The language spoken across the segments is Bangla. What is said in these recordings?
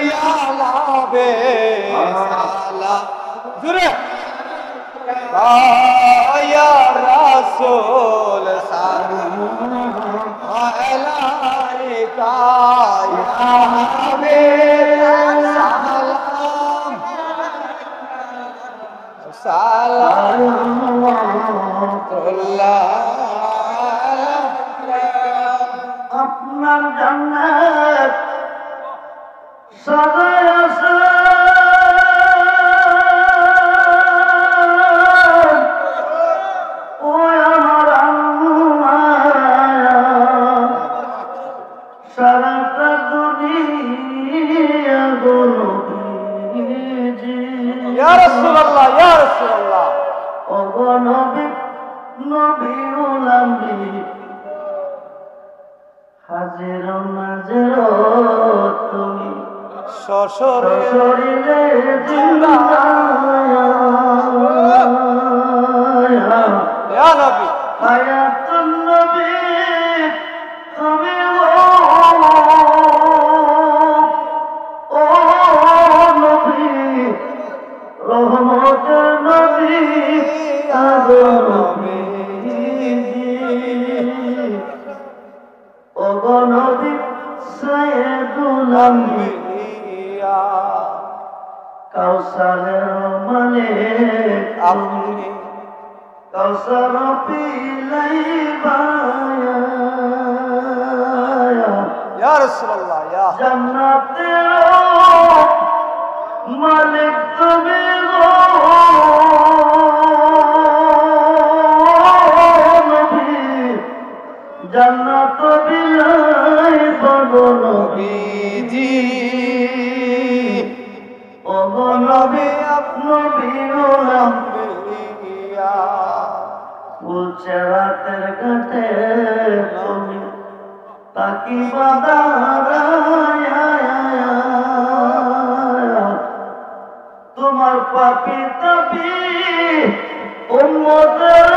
या नबी सलाम जुरे या रसूल सलाम अलैका या नबी सलाम सलामुल्लाह আপনার জান্নাত সাজায় আছে ওই আমার আল্লাহ সারাটা দুনিয়া নবীজি ইয়া রাসূলুল্লাহ ইয়া রাসূলুল্লাহ ও নবী নবীউল আম্বি হাজির নাজির তুমি সশরীরে জিন্দা ইয়া নবী হায়াতুন নবী তুমি ও নবী রহমতের নবী আগো নবী নবী সৈয়দুল আম্বিয়া কাউসারের মালিক আপনি কাউসার পিলাইবা ইয়া রাসূলুল্লাহ ইয়া জান্নাতের মালিক তুমি গো নবী জান্নাত বিলাই পাবো নবীজি ও নবী নবী আম্বিয়া বলছে রাতের ঘাটে তুমি তাকি বাদারায়া তোমার পাপি তাপি উম্মতের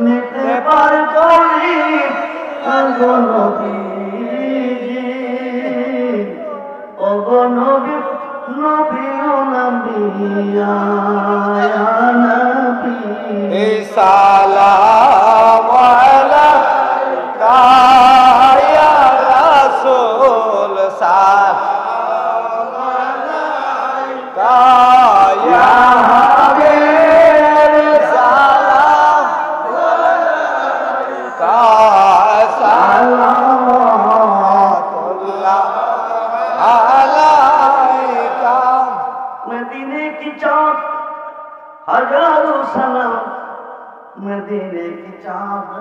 নিতে পার করি আগো নবীজি ওগো নবী নবীউল আম্বিয়া ইয়া নবী সালাম আলাইকা ইয়া রাসূল সালাম আলাইকা ইয়া मदीने की चाँद हजारों सलाम मदीने की चाँद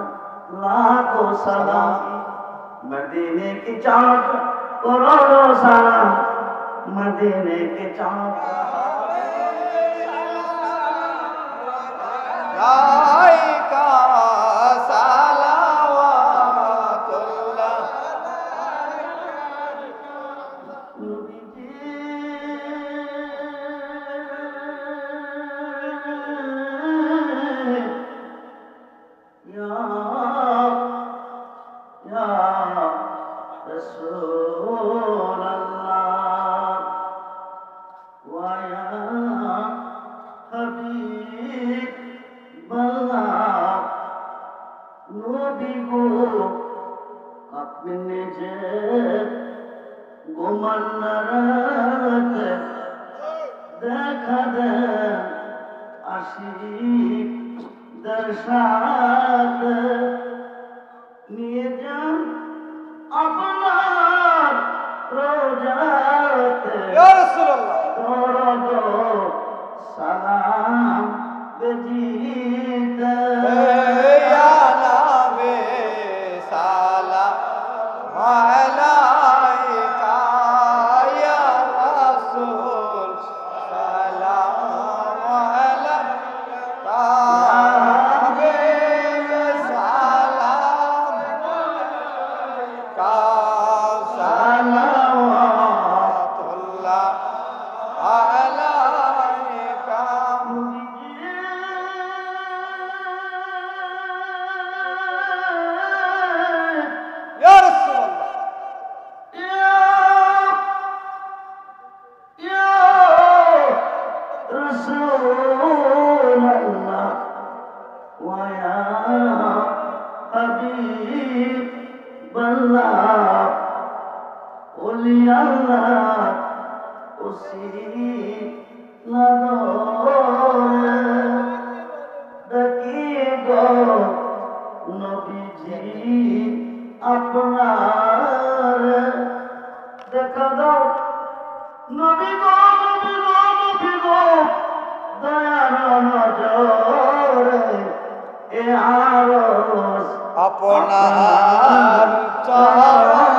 लाखों सलाम मदीने की चाँद करोड़ों सलाम मदीने की चाँद लाइका सलावतुल्लाह আপনি নিজে ঘুমান্নারাত দেখা দেন আশিকদের সাথে নিয়ে যান আপনার রোজাতে ইয়া রাসূলুল্লাহ দরদ সালাম বেজিতে ইয়া নবী সালাম আলাইকা ইয়া রাসূল সালাম আলাইকা সালাম দয়ার নজরে এ আরশ আপনার চরণ